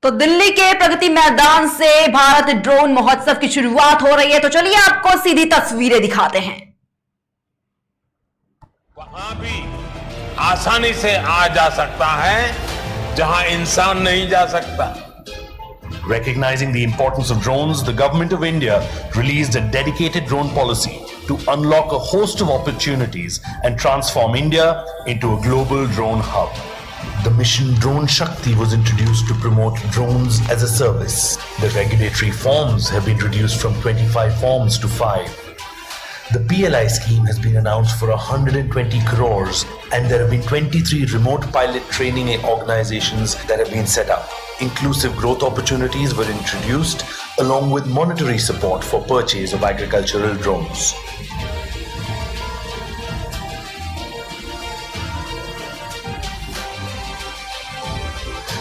तो दिल्ली के प्रगति मैदान से भारत ड्रोन महोत्सव की शुरुआत हो रही है। तो चलिए आपको सीधी तस्वीरें दिखाते हैं। वहां भी आसानी से आ जा सकता है जहां इंसान नहीं जा सकता। Recognizing the importance of drones, the Government of India released a dedicated drone policy to unlock a host of opportunities and transform India into a global drone hub. The mission Drone Shakti was introduced to promote drones as a service. The regulatory forms have been reduced from 25 forms to 5. The PLI scheme has been announced for 120 crores and there have been 23 remote pilot training organizations that have been set up. Inclusive growth opportunities were introduced along with monetary support for purchase of agricultural drones.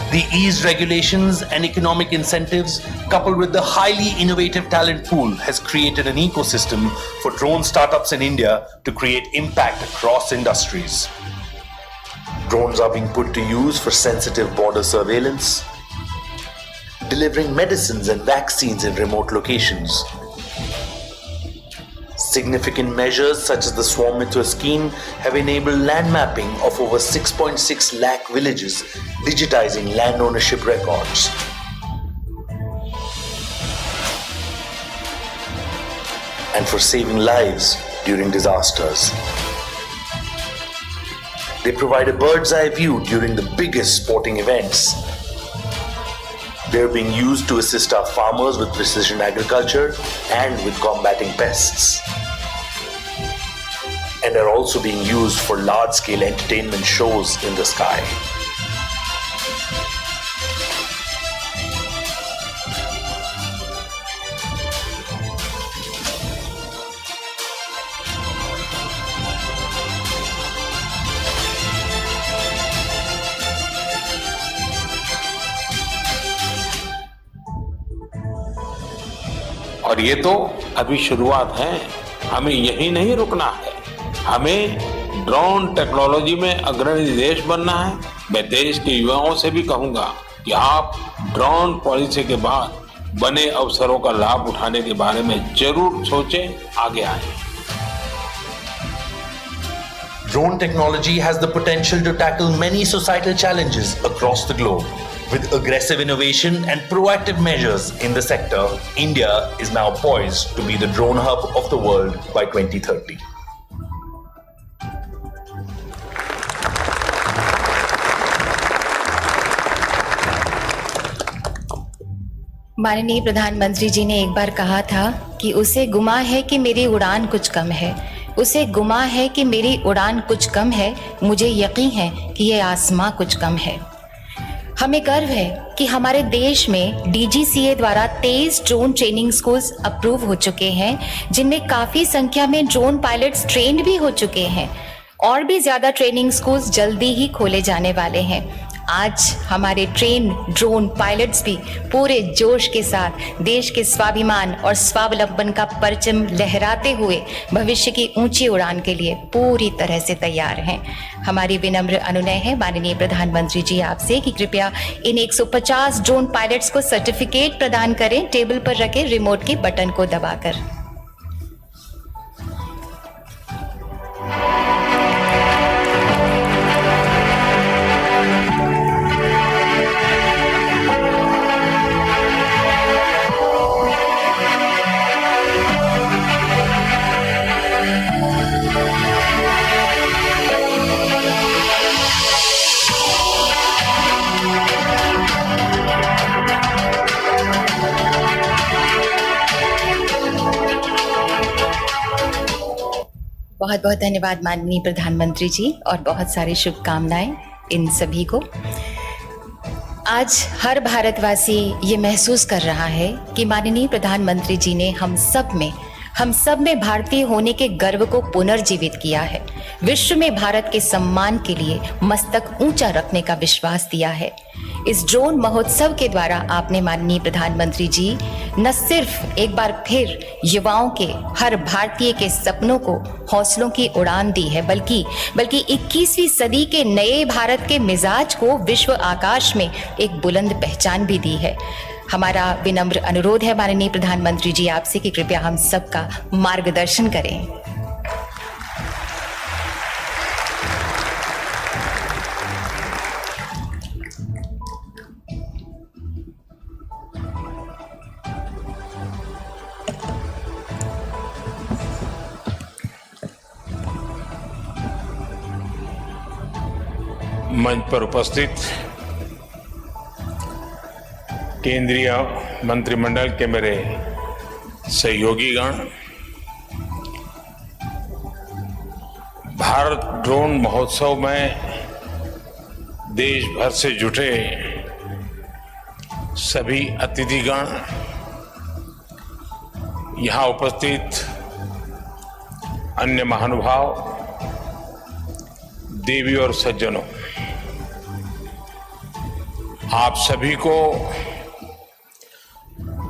The eased regulations and economic incentives, coupled with the highly innovative talent pool, has created an ecosystem for drone startups in India to create impact across industries. Drones are being put to use for sensitive border surveillance, delivering medicines and vaccines in remote locations. Significant measures such as the Swamitra scheme have enabled land mapping of over 6.6 lakh villages, digitizing land ownership records. And for saving lives during disasters. They provide a bird's eye view during the biggest sporting events. They're being used to assist our farmers with precision agriculture and with combating pests. And are also being used for large-scale entertainment shows in the sky. और ये तो अभी शुरुआत है, हमें यही नहीं रुकना है। हमें ड्रोन टेक्नोलॉजी में अग्रणी देश बनना है। मैं देश के युवाओं से भी कहूंगा कि आप ड्रोन पॉलिसी के बाद बने अवसरों का लाभ उठाने के बारे में जरूर सोचें, आगे आएं। Drone technology has the potential to tackle many societal challenges across the globe. With aggressive innovation and proactive measures in the sector, India is now poised to be the drone hub of the world by 2030. माननीय प्रधानमंत्री जी ने एक बार कहा था कि उसे गुमा है कि मेरी उड़ान कुछ कम है, उसे गुमा है कि मेरी उड़ान कुछ कम है, मुझे यकीन है कि ये आसमां कुछ कम है। हमें गर्व है कि हमारे देश में DGCA द्वारा 23 ड्रोन ट्रेनिंग स्कूल्स अप्रूव हो चुके हैं, जिनमें काफ़ी संख्या में ड्रोन पायलट्स ट्रेंड भी हो चुके हैं और भी ज़्यादा ट्रेनिंग स्कूल्स जल्दी ही खोले जाने वाले हैं। आज हमारे ट्रेन ड्रोन पायलट्स भी पूरे जोश के साथ देश के स्वाभिमान और स्वावलंबन का परचम लहराते हुए भविष्य की ऊंची उड़ान के लिए पूरी तरह से तैयार हैं। हमारी विनम्र अनुनय है माननीय प्रधानमंत्री जी आपसे कि कृपया इन 150 ड्रोन पायलट्स को सर्टिफिकेट प्रदान करें, टेबल पर रखे रिमोट के बटन को दबाकर। बहुत बहुत धन्यवाद माननीय प्रधानमंत्री जी और बहुत सारी शुभकामनाएं इन सभी को। आज हर भारतवासी ये महसूस कर रहा है कि माननीय प्रधानमंत्री जी ने हम सब में भारतीय होने के गर्व को पुनर्जीवित किया है। विश्व में भारत के सम्मान के लिए मस्तक ऊंचा रखने का विश्वास दिया है। इस ड्रोन महोत्सव के द्वारा आपने माननीय प्रधानमंत्री जी न सिर्फ एक बार फिर युवाओं के, हर भारतीय के सपनों को हौसलों की उड़ान दी है, बल्कि 21वीं सदी के नए भारत के मिजाज को विश्व आकाश में एक बुलंद पहचान भी दी है। हमारा विनम्र अनुरोध है माननीय प्रधानमंत्री जी आपसे कि कृपया हम सबका मार्गदर्शन करें। मंच पर उपस्थित केंद्रीय मंत्रिमंडल के मेरे सहयोगीगण, भारत ड्रोन महोत्सव में देश भर से जुटे सभी अतिथिगण, यहाँ उपस्थित अन्य महानुभाव, देवी और सज्जनों, आप सभी को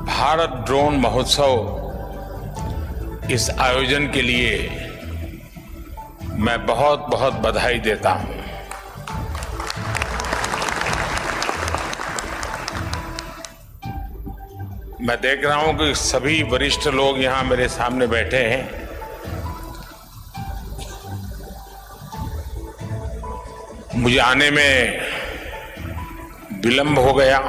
भारत ड्रोन महोत्सव इस आयोजन के लिए मैं बहुत बहुत बधाई देता हूं। मैं देख रहा हूं कि सभी वरिष्ठ लोग यहां मेरे सामने बैठे हैं। मुझे आने में विलंब हो गया।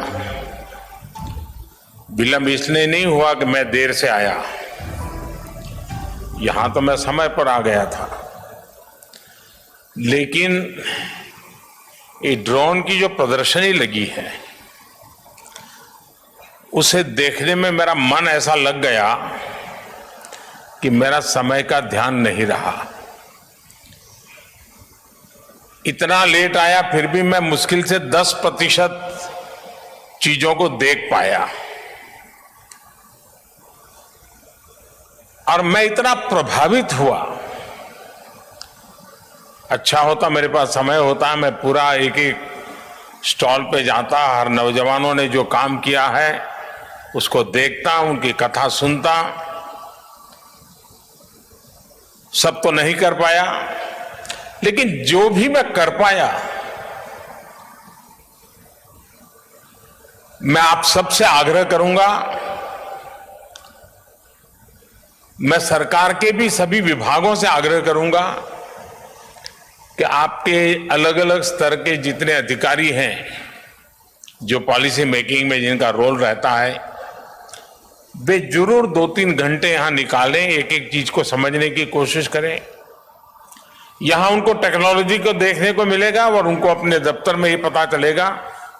विलंब इसलिए नहीं हुआ कि मैं देर से आया, यहां तो मैं समय पर आ गया था, लेकिन ये ड्रोन की जो प्रदर्शनी लगी है उसे देखने में मेरा मन ऐसा लग गया कि मेरा समय का ध्यान नहीं रहा। इतना लेट आया, फिर भी मैं मुश्किल से 10% चीजों को देख पाया, और मैं इतना प्रभावित हुआ। अच्छा होता मेरे पास समय होता, मैं पूरा एक एक स्टॉल पे जाता, हर नौजवानों ने जो काम किया है उसको देखता, उनकी कथा सुनता। सब तो नहीं कर पाया, लेकिन जो भी मैं कर पाया, मैं आप सबसे आग्रह करूंगा, मैं सरकार के भी सभी विभागों से आग्रह करूंगा कि आपके अलग अलग स्तर के जितने अधिकारी हैं, जो पॉलिसी मेकिंग में जिनका रोल रहता है, वे जरूर 2-3 घंटे यहां निकालें, एक एक चीज को समझने की कोशिश करें। यहां उनको टेक्नोलॉजी को देखने को मिलेगा और उनको अपने दफ्तर में ये पता चलेगा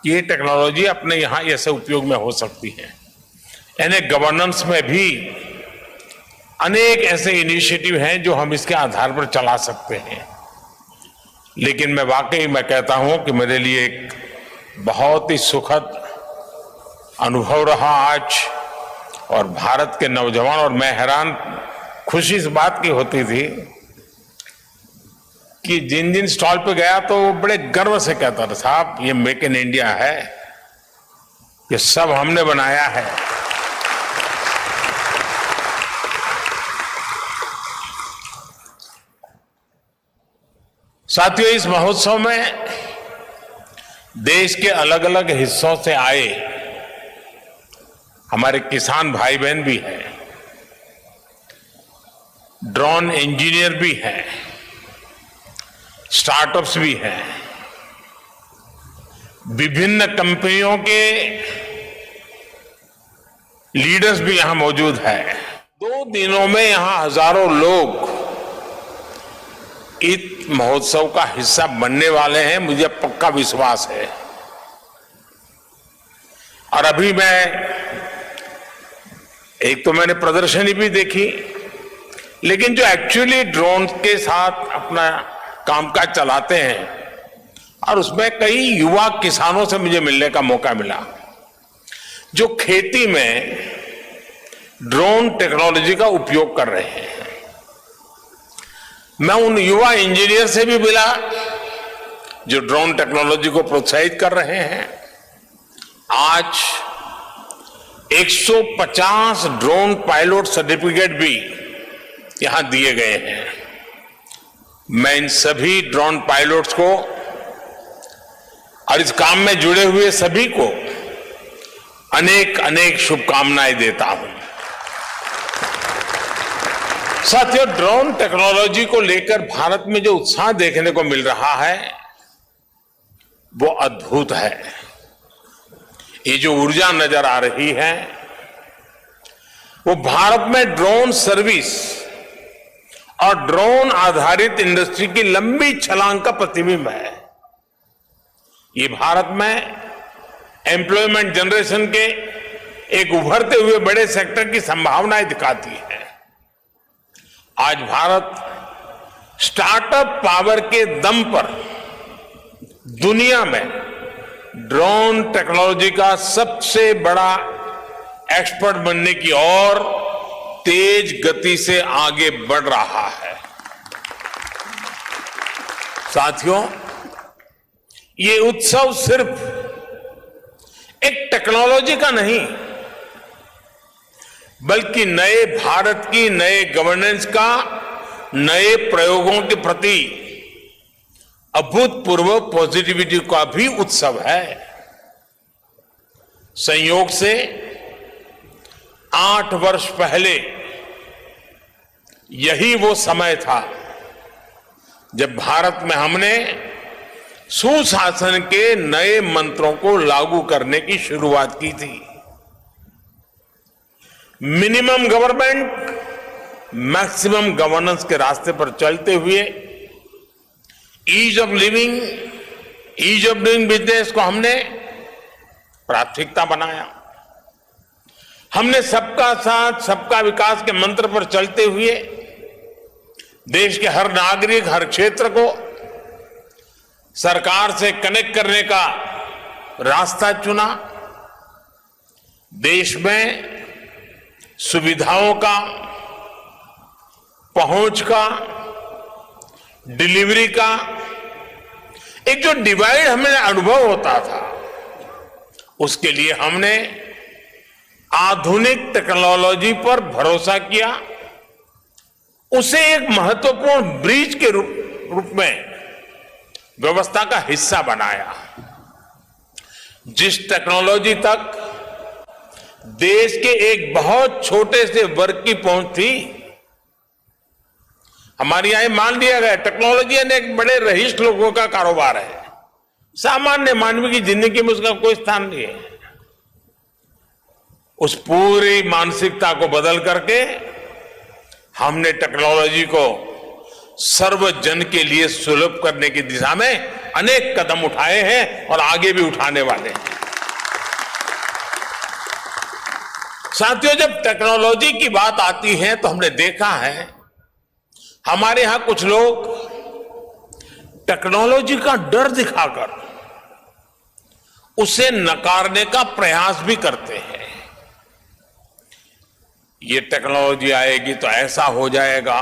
कि ये टेक्नोलॉजी अपने यहां ऐसे उपयोग में हो सकती है। यानी गवर्नेंस में भी अनेक ऐसे इनिशिएटिव हैं जो हम इसके आधार पर चला सकते हैं। लेकिन मैं वाकई मैं कहता हूं कि मेरे लिए एक बहुत ही सुखद अनुभव रहा आज, और भारत के नौजवान, और मैं हैरान, खुशी इस बात की होती थी कि जिन जिन स्टॉल पे गया तो वो बड़े गर्व से कहता था, साहब ये मेक इन इंडिया है, ये सब हमने बनाया है। साथियों, इस महोत्सव में देश के अलग अलग हिस्सों से आए हमारे किसान भाई बहन भी हैं, ड्रोन इंजीनियर भी हैं, स्टार्टअप्स भी हैं, विभिन्न कंपनियों के लीडर्स भी यहां मौजूद हैं। 2 दिनों में यहां हजारों लोग इस महोत्सव का हिस्सा बनने वाले हैं, मुझे पक्का विश्वास है। और अभी एक तो मैंने प्रदर्शनी भी देखी, लेकिन जो एक्चुअली ड्रोन के साथ अपना कामकाज चलाते हैं, और उसमें कई युवा किसानों से मुझे मिलने का मौका मिला जो खेती में ड्रोन टेक्नोलॉजी का उपयोग कर रहे हैं। मैं उन युवा इंजीनियर से भी मिला जो ड्रोन टेक्नोलॉजी को प्रोत्साहित कर रहे हैं, आज 150 ड्रोन पायलट सर्टिफिकेट भी यहां दिए गए हैं। मैं इन सभी ड्रोन पायलट्स को और इस काम में जुड़े हुए सभी को अनेक अनेक शुभकामनाएं देता हूं। साथियों, ड्रोन टेक्नोलॉजी को लेकर भारत में जो उत्साह देखने को मिल रहा है वो अद्भुत है। ये जो ऊर्जा नजर आ रही है वो भारत में ड्रोन सर्विस और ड्रोन आधारित इंडस्ट्री की लंबी छलांग का प्रतिबिंब है। ये भारत में एम्प्लॉयमेंट जनरेशन के एक उभरते हुए बड़े सेक्टर की संभावनाएं दिखाती है। आज भारत स्टार्टअप पावर के दम पर दुनिया में ड्रोन टेक्नोलॉजी का सबसे बड़ा एक्सपर्ट बनने की ओर तेज गति से आगे बढ़ रहा है। साथियों, ये उत्सव सिर्फ एक टेक्नोलॉजी का नहीं बल्कि नए भारत की नए गवर्नेंस का, नए प्रयोगों के प्रति अभूतपूर्व पॉजिटिविटी का भी उत्सव है। संयोग से 8 वर्ष पहले यही वो समय था जब भारत में हमने सुशासन के नए मंत्रों को लागू करने की शुरुआत की थी। मिनिमम गवर्नमेंट मैक्सिमम गवर्नेंस के रास्ते पर चलते हुए ease of living, ease of doing business को हमने प्राथमिकता बनाया। हमने सबका साथ सबका विकास के मंत्र पर चलते हुए देश के हर नागरिक, हर क्षेत्र को सरकार से कनेक्ट करने का रास्ता चुना। देश में सुविधाओं का, पहुंच का, डिलीवरी का एक जो डिवाइड हमें अनुभव होता था, उसके लिए हमने आधुनिक टेक्नोलॉजी पर भरोसा किया, उसे एक महत्वपूर्ण ब्रिज के रूप में व्यवस्था का हिस्सा बनाया। जिस टेक्नोलॉजी तक देश के एक बहुत छोटे से वर्ग की पहुंच थी, हमारे यहां मान लिया गया टेक्नोलॉजी एक बड़े रईस लोगों का कारोबार है, सामान्य मानवी की जिंदगी में उसका कोई स्थान नहीं है। उस पूरी मानसिकता को बदल करके हमने टेक्नोलॉजी को सर्वजन के लिए सुलभ करने की दिशा में अनेक कदम उठाए हैं और आगे भी उठाने वाले हैं। साथियों, जब टेक्नोलॉजी की बात आती है तो हमने देखा है हमारे यहां कुछ लोग टेक्नोलॉजी का डर दिखाकर उसे नकारने का प्रयास भी करते हैं। ये टेक्नोलॉजी आएगी तो ऐसा हो जाएगा,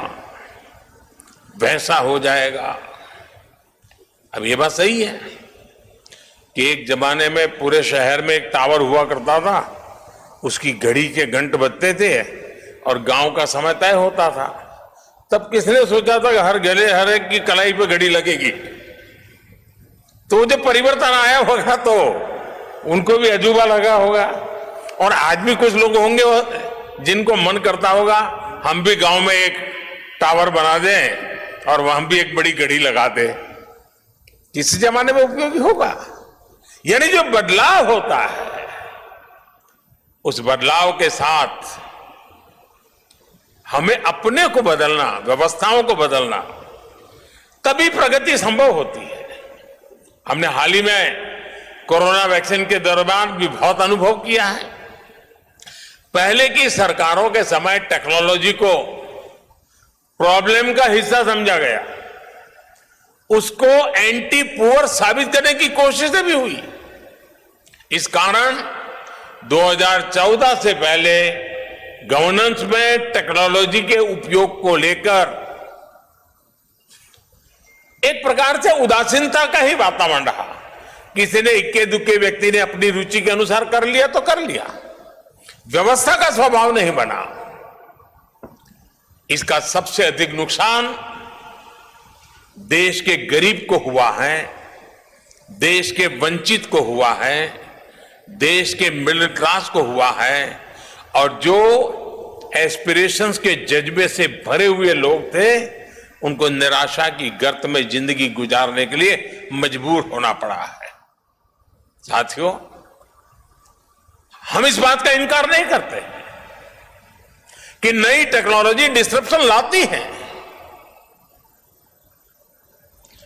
वैसा हो जाएगा। अब ये बात सही है कि एक जमाने में पूरे शहर में एक टावर हुआ करता था, उसकी घड़ी के घंट बजते थे और गांव का समय तय होता था। तब किसने सोचा था कि हर एक की कलाई पे घड़ी लगेगी? तो जब परिवर्तन आया होगा तो उनको भी अजूबा लगा होगा। और आज भी कुछ लोग होंगे जिनको मन करता होगा हम भी गांव में एक टावर बना दें और वहां भी एक बड़ी घड़ी लगा दें। किस जमाने में उपयोगी होगा? यानी जो बदलाव होता है उस बदलाव के साथ हमें अपने को बदलना, व्यवस्थाओं को बदलना, तभी प्रगति संभव होती है। हमने हाल ही में कोरोना वैक्सीन के दौरान भी बहुत अनुभव किया है। पहले की सरकारों के समय टेक्नोलॉजी को प्रॉब्लम का हिस्सा समझा गया, उसको एंटी पुअर साबित करने की कोशिशें भी हुई। इस कारण 2014 से पहले गवर्नेंस में टेक्नोलॉजी के उपयोग को लेकर एक प्रकार से उदासीनता का ही वातावरण रहा। किसी ने इक्के दुक्के व्यक्ति ने अपनी रुचि के अनुसार कर लिया तो कर लिया, व्यवस्था का स्वभाव नहीं बना। इसका सबसे अधिक नुकसान देश के गरीब को हुआ है, देश के वंचित को हुआ है, देश के मिडिल क्लास को हुआ है, और जो एस्पिरेशंस के जज्बे से भरे हुए लोग थे उनको निराशा की गर्त में जिंदगी गुजारने के लिए मजबूर होना पड़ा है। साथियों, हम इस बात का इनकार नहीं करते कि नई टेक्नोलॉजी डिस्ट्रप्शन लाती है,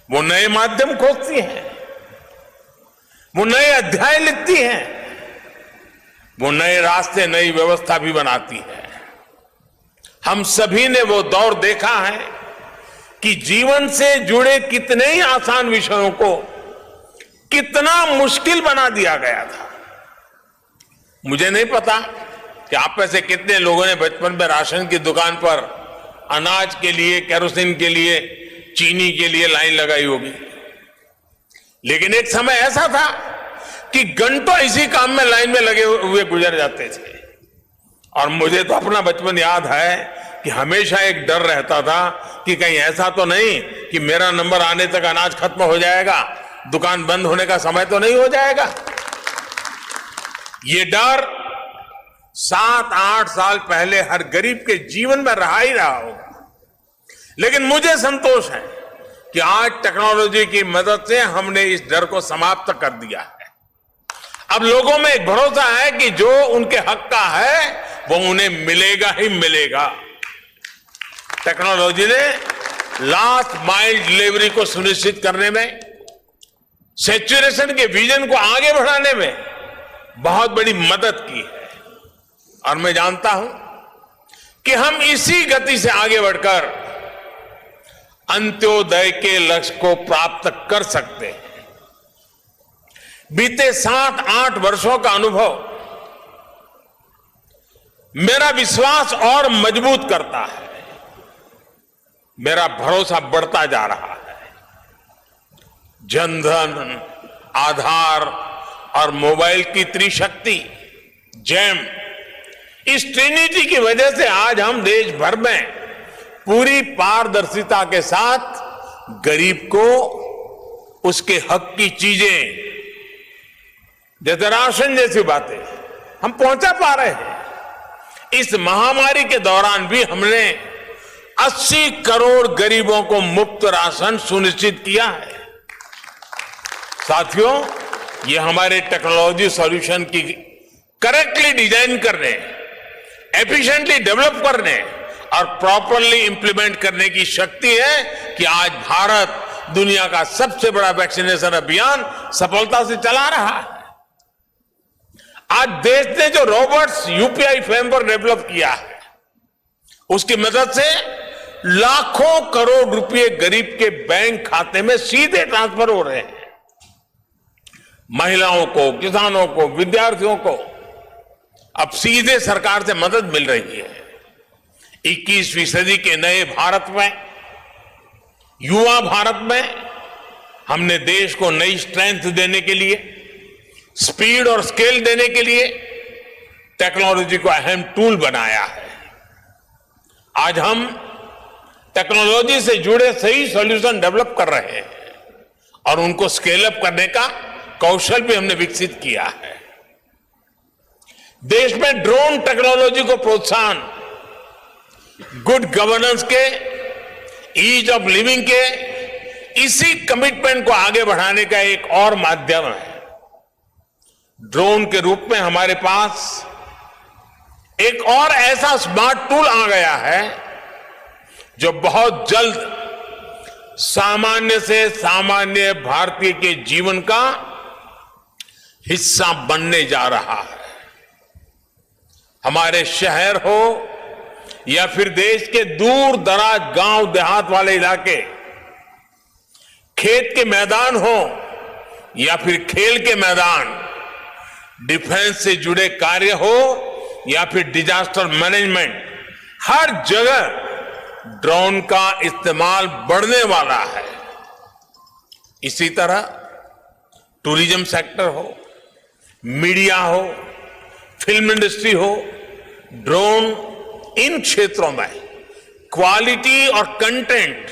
वो नए माध्यम खोजती है, वो नए अध्याय लिखती है, वो नए रास्ते, नई व्यवस्था भी बनाती है। हम सभी ने वो दौर देखा है कि जीवन से जुड़े कितने ही आसान विषयों को कितना मुश्किल बना दिया गया था। मुझे नहीं पता कि आप में से कितने लोगों ने बचपन में राशन की दुकान पर अनाज के लिए, केरोसिन के लिए, चीनी के लिए लाइन लगाई होगी, लेकिन एक समय ऐसा था कि घंटों इसी काम में लाइन में लगे हुए गुजर जाते थे। और मुझे तो अपना बचपन याद है कि हमेशा एक डर रहता था कि कहीं ऐसा तो नहीं कि मेरा नंबर आने तक अनाज खत्म हो जाएगा, दुकान बंद होने का समय तो नहीं हो जाएगा। ये डर 7-8 साल पहले हर गरीब के जीवन में रहा ही रहा होगा, लेकिन मुझे संतोष है कि आज टेक्नोलॉजी की मदद से हमने इस डर को समाप्त कर दिया है। अब लोगों में एक भरोसा है कि जो उनके हक का है वो उन्हें मिलेगा ही मिलेगा। टेक्नोलॉजी ने लास्ट माइल डिलीवरी को सुनिश्चित करने में, सैचुरेशन के विजन को आगे बढ़ाने में बहुत बड़ी मदद की है, और मैं जानता हूं कि हम इसी गति से आगे बढ़कर अंत्योदय के लक्ष्य को प्राप्त कर सकते हैं। बीते 7-8 वर्षों का अनुभव मेरा विश्वास और मजबूत करता है, मेरा भरोसा बढ़ता जा रहा है। जनधन, आधार और मोबाइल की त्रिशक्ति, जैम, इस ट्रिनिटी की वजह से आज हम देश भर में पूरी पारदर्शिता के साथ गरीब को उसके हक की चीजें, जैसे राशन जैसी बातें, हम पहुंचा पा रहे हैं। इस महामारी के दौरान भी हमने 80 करोड़ गरीबों को मुफ्त राशन सुनिश्चित किया है। साथियों, ये हमारे टेक्नोलॉजी सॉल्यूशन की करेक्टली डिजाइन करने, एफिशिएंटली डेवलप करने और प्रॉपरली इंप्लीमेंट करने की शक्ति है कि आज भारत दुनिया का सबसे बड़ा वैक्सीनेशन अभियान सफलता से चला रहा है। आज देश ने जो रोबोट्स यूपीआई फ्रेमवर्क डेवलप किया है, उसकी मदद से लाखों करोड़ रुपए गरीब के बैंक खाते में सीधे ट्रांसफर हो रहे हैं। महिलाओं को, किसानों को, विद्यार्थियों को अब सीधे सरकार से मदद मिल रही है। 21वीं सदी के नए भारत में, युवा भारत में, हमने देश को नई स्ट्रेंथ देने के लिए, स्पीड और स्केल देने के लिए टेक्नोलॉजी को अहम टूल बनाया है। आज हम टेक्नोलॉजी से जुड़े सही सॉल्यूशन डेवलप कर रहे हैं और उनको स्केल अप करने का कौशल भी हमने विकसित किया है। देश में ड्रोन टेक्नोलॉजी को प्रोत्साहन, गुड गवर्नेंस के, ईज ऑफ लिविंग के, इसी कमिटमेंट को आगे बढ़ाने का एक और माध्यम है। ड्रोन के रूप में हमारे पास एक और ऐसा स्मार्ट टूल आ गया है जो बहुत जल्द सामान्य से सामान्य भारतीय के जीवन का हिस्सा बनने जा रहा है। हमारे शहर हो या फिर देश के दूर दराज गांव देहात वाले इलाके, खेत के मैदान हो या फिर खेल के मैदान, डिफेंस से जुड़े कार्य हो या फिर डिजास्टर मैनेजमेंट, हर जगह ड्रोन का इस्तेमाल बढ़ने वाला है। इसी तरह टूरिज्म सेक्टर हो, मीडिया हो, फिल्म इंडस्ट्री हो, ड्रोन इन क्षेत्रों में क्वालिटी और कंटेंट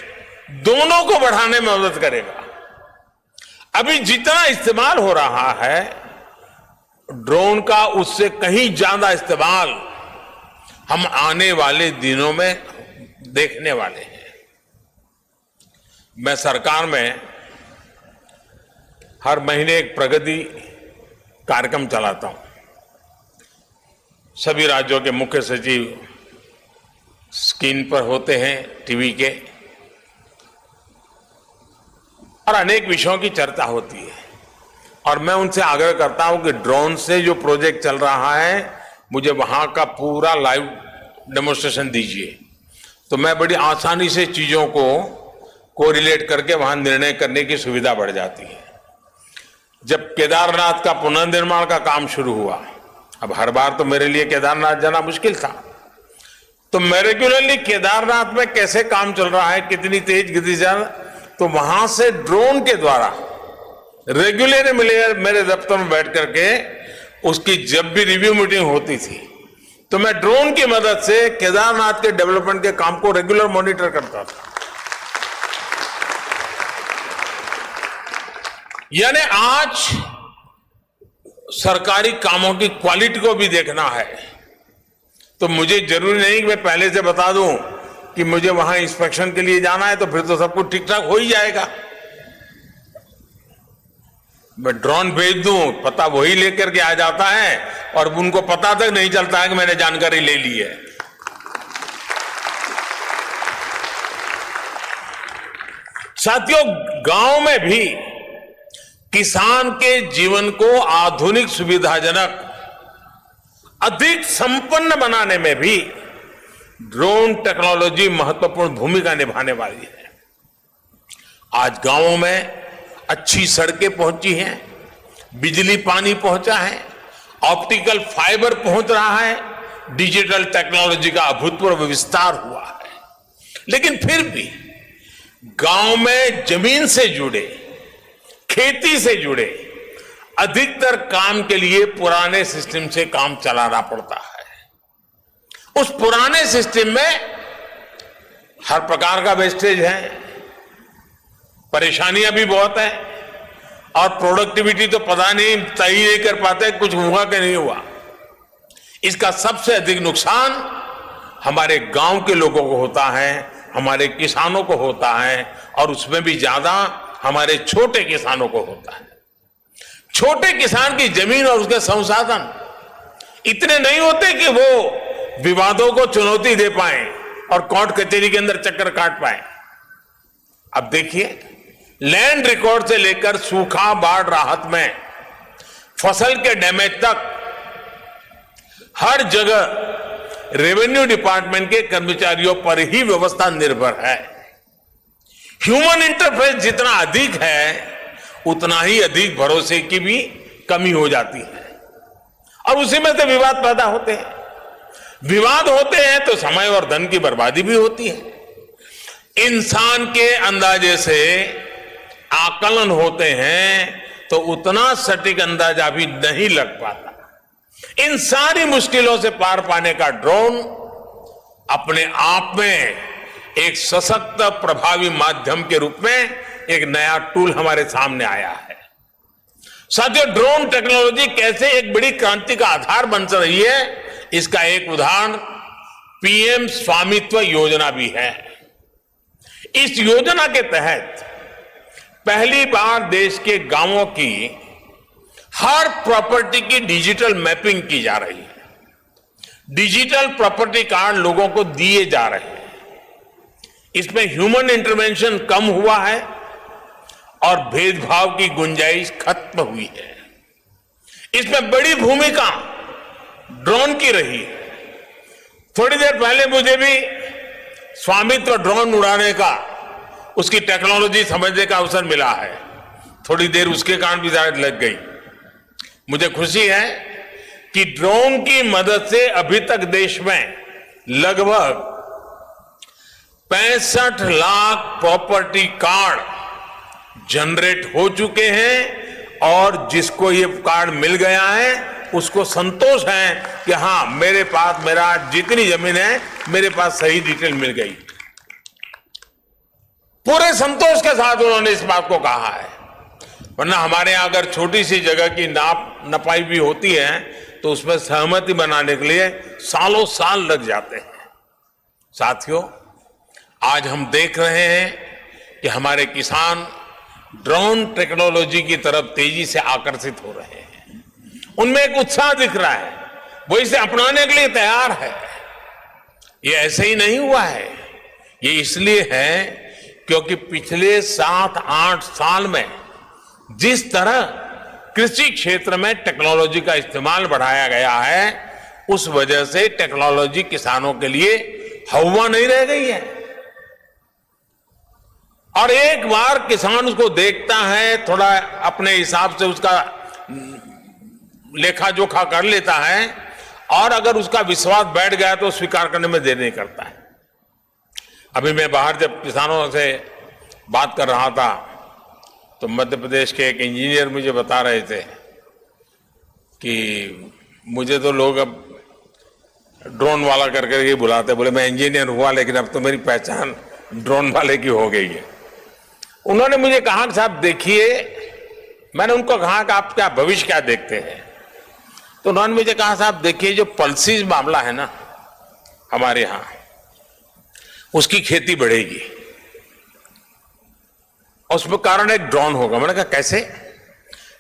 दोनों को बढ़ाने में मदद करेगा। अभी जितना इस्तेमाल हो रहा है ड्रोन का, उससे कहीं ज्यादा इस्तेमाल हम आने वाले दिनों में देखने वाले हैं। मैं सरकार में हर महीने एक प्रगति कार्यक्रम चलाता हूं। सभी राज्यों के मुख्य सचिव स्क्रीन पर होते हैं टीवी के, और अनेक विषयों की चर्चा होती है। और मैं उनसे आग्रह करता हूं कि ड्रोन से जो प्रोजेक्ट चल रहा है मुझे वहां का पूरा लाइव डेमोन्स्ट्रेशन दीजिए, तो मैं बड़ी आसानी से चीजों को कोरिलेट करके वहां निर्णय करने की सुविधा बढ़ जाती है। जब केदारनाथ का पुनर्निर्माण का काम शुरू हुआ, अब हर बार तो मेरे लिए केदारनाथ जाना मुश्किल था, तो मैं रेगुलरली केदारनाथ में कैसे काम चल रहा है, कितनी तेज गति से, तो वहां से ड्रोन के द्वारा रेगुलर मेरे दफ्तर में बैठ करके उसकी जब भी रिव्यू मीटिंग होती थी तो मैं ड्रोन की मदद से केदारनाथ के डेवलपमेंट के काम को रेगुलर मॉनिटर करता था। यानी आज सरकारी कामों की क्वालिटी को भी देखना है, तो मुझे जरूरी नहीं कि मैं पहले से बता दूं कि मुझे वहां इंस्पेक्शन के लिए जाना है, तो फिर तो सब कुछ ठीक ठाक हो ही जाएगा। मैं ड्रोन भेज दूं, पता वही लेकर के आ जाता है और उनको पता तक नहीं चलता है कि मैंने जानकारी ले ली है। साथियों, गांव में भी किसान के जीवन को आधुनिक सुविधाजनक अधिक संपन्न बनाने में भी ड्रोन टेक्नोलॉजी महत्वपूर्ण भूमिका निभाने वाली है। आज गांवों में अच्छी सड़कें पहुंची हैं, बिजली पानी पहुंचा है, ऑप्टिकल फाइबर पहुंच रहा है, डिजिटल टेक्नोलॉजी का अभूतपूर्व विस्तार हुआ है। लेकिन फिर भी गांव में जमीन से जुड़े, खेती से जुड़े अधिकतर काम के लिए पुराने सिस्टम से काम चलाना पड़ता है। उस पुराने सिस्टम में हर प्रकार का वेस्टेज है, परेशानियां भी बहुत है, और प्रोडक्टिविटी तो पता नहीं तय नहीं कर पाते कुछ हुआ कि नहीं हुआ। इसका सबसे अधिक नुकसान हमारे गांव के लोगों को होता है, हमारे किसानों को होता है, और उसमें भी ज्यादा हमारे छोटे किसानों को होता है। छोटे किसान की जमीन और उसके संसाधन इतने नहीं होते कि वो विवादों को चुनौती दे पाए और कोर्ट कचहरी के अंदर चक्कर काट पाए। अब देखिए, लैंड रिकॉर्ड से लेकर सूखा, बाढ़ राहत में, फसल के डैमेज तक हर जगह रेवेन्यू डिपार्टमेंट के कर्मचारियों पर ही व्यवस्था निर्भर है। ह्यूमन इंटरफेस जितना अधिक है उतना ही अधिक भरोसे की भी कमी हो जाती है, और उसी में से विवाद पैदा होते हैं। विवाद होते हैं तो समय और धन की बर्बादी भी होती है। इंसान के अंदाजे से आकलन होते हैं तो उतना सटीक अंदाजा भी नहीं लग पाता। इन सारी मुश्किलों से पार पाने का ड्रोन अपने आप में एक सशक्त प्रभावी माध्यम के रूप में एक नया टूल हमारे सामने आया है। साथियों, ड्रोन टेक्नोलॉजी कैसे एक बड़ी क्रांति का आधार बन रही है, इसका एक उदाहरण पीएम स्वामित्व योजना भी है। इस योजना के तहत पहली बार देश के गांवों की हर प्रॉपर्टी की डिजिटल मैपिंग की जा रही है। डिजिटल प्रॉपर्टी कार्ड लोगों को दिए जा रहे हैं। इसमें ह्यूमन इंटरवेंशन कम हुआ है और भेदभाव की गुंजाइश खत्म हुई है। इसमें बड़ी भूमिका ड्रोन की रही है। थोड़ी देर पहले मुझे भी स्वामित्व ड्रोन उड़ाने का, उसकी टेक्नोलॉजी समझने का अवसर मिला है। थोड़ी देर उसके कारण भी शायद लग गई। मुझे खुशी है कि ड्रोन की मदद से अभी तक देश में लगभग 65 लाख प्रॉपर्टी कार्ड जनरेट हो चुके हैं और जिसको ये कार्ड मिल गया है उसको संतोष है कि हाँ मेरे पास मेरा जितनी जमीन है मेरे पास सही डिटेल मिल गई। पूरे संतोष के साथ उन्होंने इस बात को कहा है, वरना हमारे यहां अगर छोटी सी जगह की नपाई भी होती है तो उसमें सहमति बनाने के लिए सालों साल लग जाते हैं। साथियों, आज हम देख रहे हैं कि हमारे किसान ड्रोन टेक्नोलॉजी की तरफ तेजी से आकर्षित हो रहे हैं। उनमें एक उत्साह दिख रहा है, वो इसे अपनाने के लिए तैयार है। ये ऐसे ही नहीं हुआ है, ये इसलिए है क्योंकि पिछले 7-8 साल में जिस तरह कृषि क्षेत्र में टेक्नोलॉजी का इस्तेमाल बढ़ाया गया है, उस वजह से टेक्नोलॉजी किसानों के लिए हवा नहीं रह गई है। और एक बार किसान उसको देखता है, थोड़ा अपने हिसाब से उसका लेखा जोखा कर लेता है, और अगर उसका विश्वास बैठ गया तो स्वीकार करने में देर नहीं करता है। अभी मैं बाहर जब किसानों से बात कर रहा था तो मध्य प्रदेश के एक इंजीनियर मुझे बता रहे थे कि मुझे तो लोग अब ड्रोन वाला करके ही बुलाते, बोले मैं इंजीनियर हुआ लेकिन अब तो मेरी पहचान ड्रोन वाले की हो गई है। उन्होंने मुझे कहा कि साहब देखिए, मैंने उनको कहा कि आप क्या भविष्य क्या देखते हैं, तो उन्होंने मुझे कहा साहब देखिए जो पल्सीज मामला है ना हमारे यहां, उसकी खेती बढ़ेगी, उसमें कारण एक ड्रोन होगा। मैंने कहा कैसे?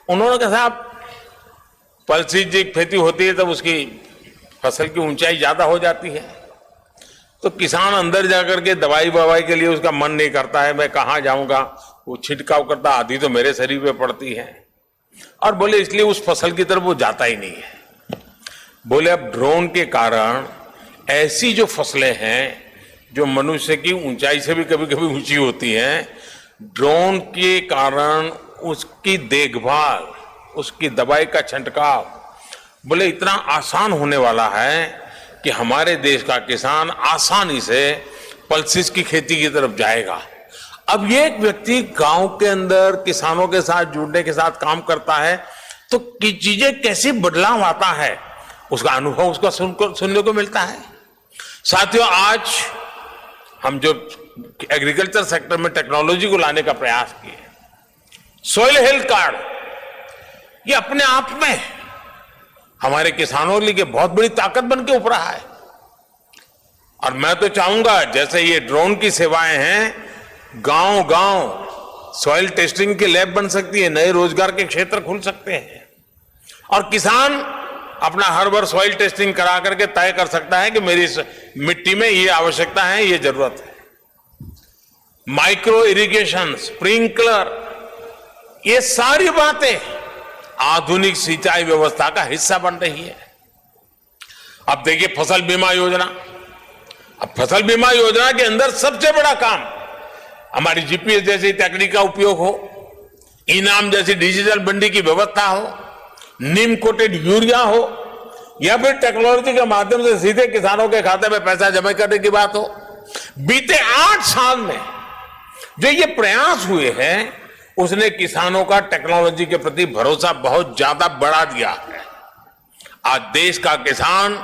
उन्होंने कहा साहब पल्सीज की खेती होती है तब उसकी फसल की ऊंचाई ज्यादा हो जाती है, तो किसान अंदर जाकर के दवाई बवाई के लिए उसका मन नहीं करता है, मैं कहाँ जाऊंगा, वो छिड़काव करता, आधी तो मेरे शरीर पे पड़ती है, और बोले इसलिए उस फसल की तरफ वो जाता ही नहीं है। बोले अब ड्रोन के कारण ऐसी जो फसलें हैं जो मनुष्य की ऊंचाई से भी कभी कभी ऊंची होती हैं, ड्रोन के कारण उसकी देखभाल, उसकी दवाई का छिड़काव बोले इतना आसान होने वाला है कि हमारे देश का किसान आसानी से पल्सिस की खेती की तरफ जाएगा। अब ये एक व्यक्ति गांव के अंदर किसानों के साथ जुड़ने के साथ काम करता है तो चीजें कैसे बदलाव आता है, उसका अनुभव उसका सुनने को मिलता है। साथियों, आज हम जो एग्रीकल्चर सेक्टर में टेक्नोलॉजी को लाने का प्रयास किए, सॉइल हेल्थ कार्ड, ये अपने आप में हमारे किसानों के लिए बहुत बड़ी ताकत बन के उभरा है। और मैं तो चाहूंगा जैसे ये ड्रोन की सेवाएं हैं, गांव गांव सॉइल टेस्टिंग की लैब बन सकती है, नए रोजगार के क्षेत्र खुल सकते हैं, और किसान अपना हर बार सॉइल टेस्टिंग करा करके तय कर सकता है कि मेरी मिट्टी में ये आवश्यकता है, ये जरूरत है। माइक्रो इरिगेशन, स्प्रिंकलर, ये सारी बातें आधुनिक सिंचाई व्यवस्था का हिस्सा बन रही है। अब देखिए फसल बीमा योजना, अब फसल बीमा योजना के अंदर सबसे बड़ा काम हमारी जीपीएस जैसी तकनीक का उपयोग हो, इनाम जैसी डिजिटल मंडी की व्यवस्था हो, नीम कोटेड यूरिया हो, या फिर टेक्नोलॉजी के माध्यम से सीधे किसानों के खाते में पैसा जमा करने की बात हो। बीते 8 साल में जो ये प्रयास हुए हैं, उसने किसानों का टेक्नोलॉजी के प्रति भरोसा बहुत ज्यादा बढ़ा दिया है। आज देश का किसान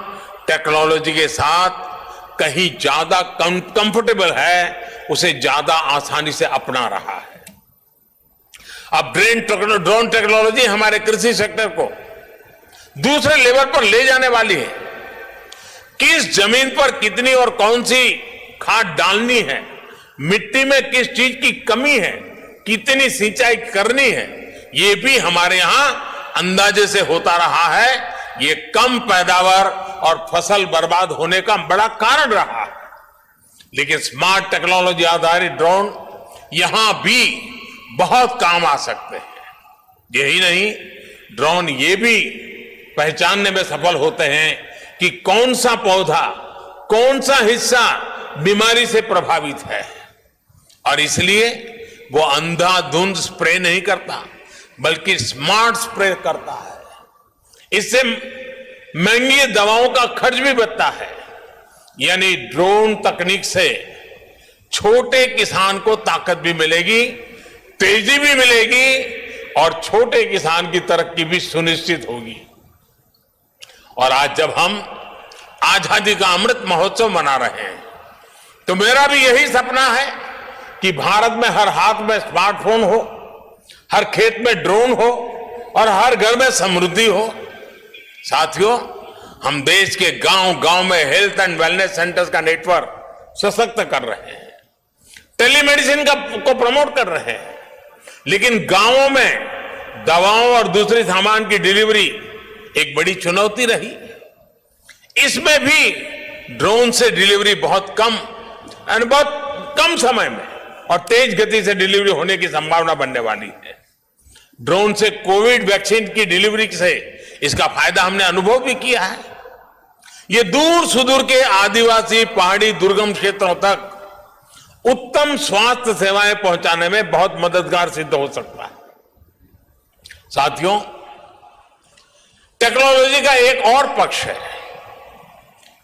टेक्नोलॉजी के साथ कहीं ज्यादा कंफर्टेबल है, उसे ज्यादा आसानी से अपना रहा है। अब ड्रोन टेक्नोलॉजी हमारे कृषि सेक्टर को दूसरे लेवल पर ले जाने वाली है। किस जमीन पर कितनी और कौन सी खाद डालनी है, मिट्टी में किस चीज की कमी है, कितनी सिंचाई करनी है, ये भी हमारे यहां अंदाजे से होता रहा है। ये कम पैदावार और फसल बर्बाद होने का बड़ा कारण रहा है। लेकिन स्मार्ट टेक्नोलॉजी आधारित ड्रोन यहां भी बहुत काम आ सकते हैं। यही नहीं, ड्रोन ये भी पहचानने में सफल होते हैं कि कौन सा पौधा, कौन सा हिस्सा बीमारी से प्रभावित है, और इसलिए वो अंधाधुंध स्प्रे नहीं करता बल्कि स्मार्ट स्प्रे करता है। इससे महंगी दवाओं का खर्च भी बचता है। यानी ड्रोन तकनीक से छोटे किसान को ताकत भी मिलेगी, तेजी भी मिलेगी, और छोटे किसान की तरक्की भी सुनिश्चित होगी। और आज जब हम आजादी का अमृत महोत्सव मना रहे हैं तो मेरा भी यही सपना है कि भारत में हर हाथ में स्मार्टफोन हो, हर खेत में ड्रोन हो और हर घर में समृद्धि हो। साथियों, हम देश के गांव-गांव में हेल्थ एंड वेलनेस सेंटर्स का नेटवर्क सशक्त कर रहे हैं, टेलीमेडिसिन को प्रमोट कर रहे हैं, लेकिन गांवों में दवाओं और दूसरी सामान की डिलीवरी एक बड़ी चुनौती रही। इसमें भी ड्रोन से डिलीवरी बहुत कम समय में और तेज गति से डिलीवरी होने की संभावना बनने वाली है। ड्रोन से कोविड वैक्सीन की डिलीवरी से इसका फायदा हमने अनुभव भी किया है। ये दूर सुदूर के आदिवासी, पहाड़ी, दुर्गम क्षेत्रों तक उत्तम स्वास्थ्य सेवाएं पहुंचाने में बहुत मददगार सिद्ध हो सकता है। साथियों, टेक्नोलॉजी का एक और पक्ष है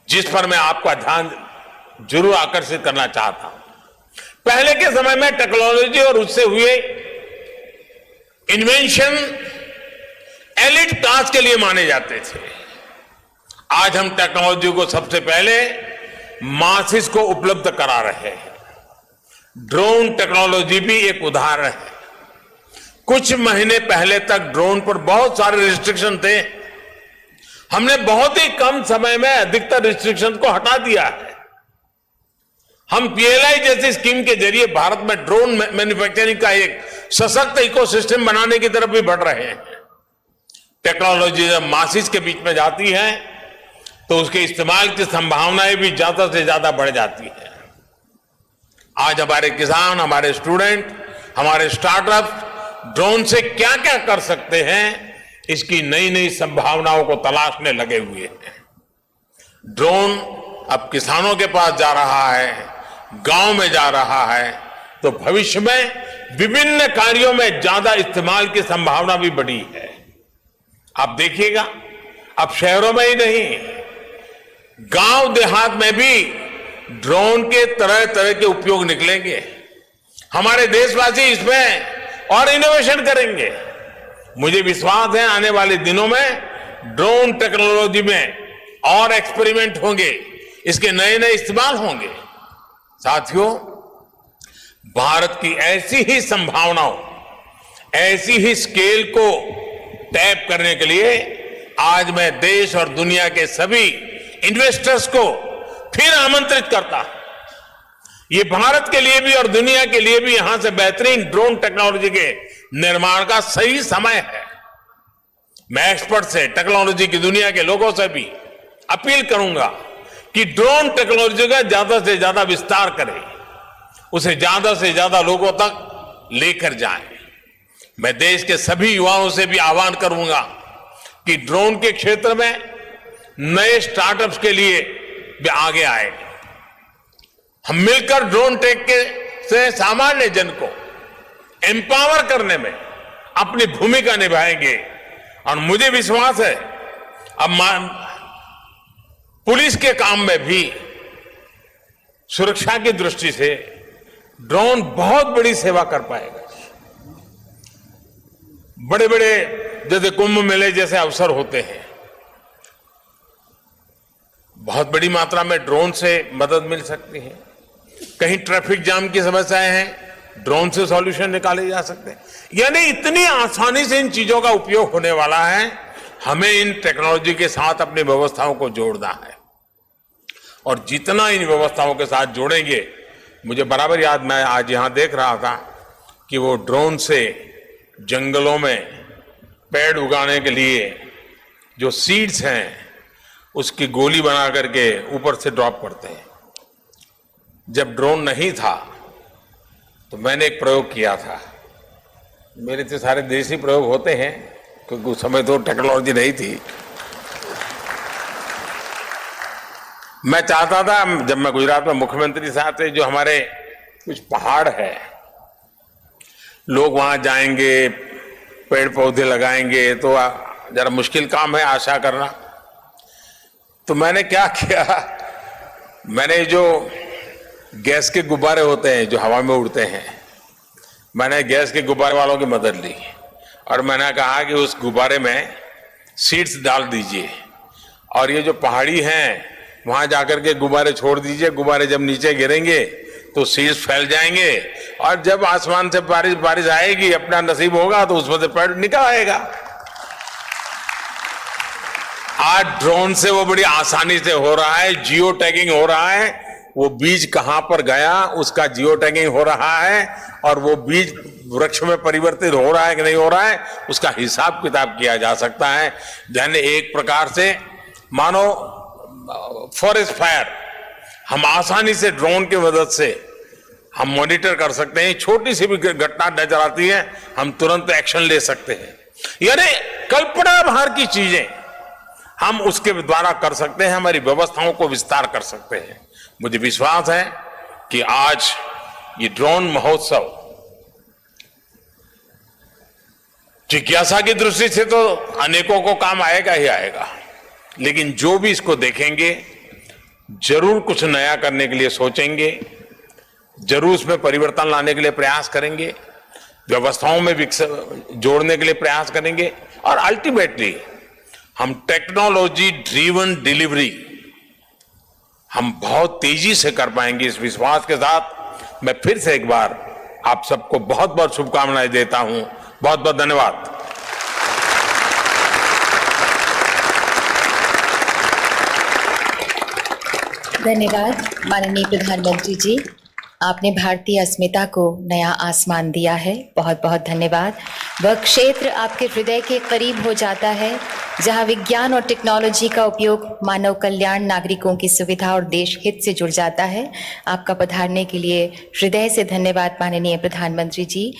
जिस पर मैं आपका ध्यान जरूर आकर्षित करना चाहता हूं। पहले के समय में टेक्नोलॉजी और उससे हुए इन्वेंशन एलिट क्लास के लिए माने जाते थे। आज हम टेक्नोलॉजी को सबसे पहले मासिस को उपलब्ध करा रहे हैं। ड्रोन टेक्नोलॉजी भी एक उदाहरण है। कुछ महीने पहले तक ड्रोन पर बहुत सारे रिस्ट्रिक्शन थे। हमने बहुत ही कम समय में अधिकतर रिस्ट्रिक्शन को हटा दिया है। हम पीएलआई जैसी स्कीम के जरिए भारत में ड्रोन मैन्युफैक्चरिंग का एक सशक्त इकोसिस्टम बनाने की तरफ भी बढ़ रहे हैं। टेक्नोलॉजी जब मासिस के बीच में जाती है तो उसके इस्तेमाल की संभावनाएं भी ज्यादा से ज्यादा बढ़ जाती है। आज हमारे किसान, हमारे स्टूडेंट, हमारे स्टार्टअप ड्रोन से क्या क्या कर सकते हैं, इसकी नई नई संभावनाओं को तलाशने लगे हुए हैं। ड्रोन अब किसानों के पास जा रहा है, गांव में जा रहा है, तो भविष्य में विभिन्न कार्यों में ज्यादा इस्तेमाल की संभावना भी बढ़ी है। आप देखिएगा, अब शहरों में ही नहीं, गांव देहात में भी ड्रोन के तरह तरह के उपयोग निकलेंगे। हमारे देशवासी इसमें और इनोवेशन करेंगे। मुझे विश्वास है आने वाले दिनों में ड्रोन टेक्नोलॉजी में और एक्सपेरिमेंट होंगे, इसके नए नए इस्तेमाल होंगे। साथियों, भारत की ऐसी ही संभावनाओं, ऐसी ही स्केल को टैप करने के लिए आज मैं देश और दुनिया के सभी इन्वेस्टर्स को फिर आमंत्रित करता हूं। ये भारत के लिए भी और दुनिया के लिए भी यहां से बेहतरीन ड्रोन टेक्नोलॉजी के निर्माण का सही समय है। मैं एक्सपर्ट से, टेक्नोलॉजी की दुनिया के लोगों से भी अपील करूंगा कि ड्रोन टेक्नोलॉजी का ज्यादा से ज्यादा विस्तार करें, उसे ज्यादा से ज्यादा लोगों तक लेकर जाएं। मैं देश के सभी युवाओं से भी आह्वान करूंगा कि ड्रोन के क्षेत्र में नए स्टार्टअप्स के लिए भी आगे आए। हम मिलकर ड्रोन टेक से सामान्य जन को एम्पावर करने में अपनी भूमिका निभाएंगे। और मुझे विश्वास है अब पुलिस के काम में भी सुरक्षा की दृष्टि से ड्रोन बहुत बड़ी सेवा कर पाएगा। बड़े बड़े जैसे कुंभ मेले जैसे अवसर होते हैं, बहुत बड़ी मात्रा में ड्रोन से मदद मिल सकती है। कहीं ट्रैफिक जाम की समस्याएं हैं, ड्रोन से सॉल्यूशन निकाले जा सकते हैं। यानी इतनी आसानी से इन चीजों का उपयोग होने वाला है। हमें इन टेक्नोलॉजी के साथ अपनी व्यवस्थाओं को जोड़ना है, और जितना इन व्यवस्थाओं के साथ जोड़ेंगे, मुझे बराबर याद, मैं आज यहां देख रहा था कि वो ड्रोन से जंगलों में पेड़ उगाने के लिए जो सीड्स हैं उसकी गोली बना करके ऊपर से ड्रॉप करते हैं। जब ड्रोन नहीं था तो मैंने एक प्रयोग किया था। मेरे तो सारे देसी प्रयोग होते हैं क्योंकि उस समय तो टेक्नोलॉजी नहीं थी। मैं चाहता था, जब मैं गुजरात में मुख्यमंत्री साहब थे, जो हमारे कुछ पहाड़ है, लोग वहां जाएंगे, पेड़ पौधे लगाएंगे, तो जरा मुश्किल काम है आशा करना। तो मैंने क्या किया, मैंने जो गैस के गुब्बारे होते हैं जो हवा में उड़ते हैं, मैंने गैस के गुब्बारे वालों की मदद ली और मैंने कहा कि उस गुब्बारे में सीड्स डाल दीजिए और ये जो पहाड़ी हैं वहां जाकर के गुब्बारे छोड़ दीजिए। गुब्बारे जब नीचे गिरेंगे तो सीड्स फैल जाएंगे और जब आसमान से बारिश आएगी, अपना नसीब होगा तो उसमें से पेड़ निकल आएगा। आज ड्रोन से वो बड़ी आसानी से हो रहा है, जियो टैगिंग हो रहा है। वो बीज कहां पर गया उसका जियो टैगिंग हो रहा है और वो बीज वृक्ष में परिवर्तित हो रहा है कि नहीं हो रहा है उसका हिसाब किताब किया जा सकता है। यानी एक प्रकार से मानो फॉरेस्ट फायर हम आसानी से ड्रोन की मदद से हम मॉनिटर कर सकते हैं। छोटी सी भी घटना नजर आती है हम तुरंत एक्शन ले सकते हैं। यानी कल्पना बाहर की चीजें हम उसके द्वारा कर सकते हैं, हमारी व्यवस्थाओं को विस्तार कर सकते हैं। मुझे विश्वास है कि आज ये ड्रोन महोत्सव जिज्ञासा की दृष्टि से तो अनेकों को काम आएगा ही आएगा, लेकिन जो भी इसको देखेंगे जरूर कुछ नया करने के लिए सोचेंगे, जरूर उसमें परिवर्तन लाने के लिए प्रयास करेंगे, व्यवस्थाओं में जोड़ने के लिए प्रयास करेंगे और अल्टीमेटली हम टेक्नोलॉजी ड्रिवन डिलीवरी हम बहुत तेजी से कर पाएंगे। इस विश्वास के साथ मैं फिर से एक बार आप सबको बहुत बहुत शुभकामनाएं देता हूं। बहुत बहुत धन्यवाद। धन्यवाद माननीय प्रधानमंत्री जी, आपने भारतीय अस्मिता को नया आसमान दिया है। बहुत बहुत धन्यवाद। वह क्षेत्र आपके हृदय के करीब हो जाता है जहां विज्ञान और टेक्नोलॉजी का उपयोग मानव कल्याण, नागरिकों की सुविधा और देश हित से जुड़ जाता है। आपका पधारने के लिए हृदय से धन्यवाद माननीय प्रधानमंत्री जी।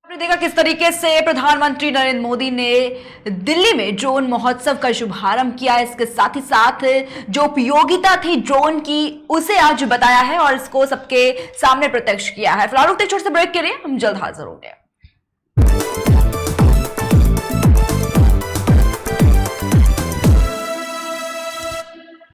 आपने देखा किस तरीके से प्रधानमंत्री नरेंद्र मोदी ने दिल्ली में ड्रोन महोत्सव का शुभारंभ किया। इसके साथ ही साथ जो उपयोगिता थी ड्रोन की उसे आज बताया है और इसको सबके सामने प्रत्यक्ष किया है। फिलहाल रुकते छोटे से ब्रेक के लिए हम जल्द हाजिर होंगे।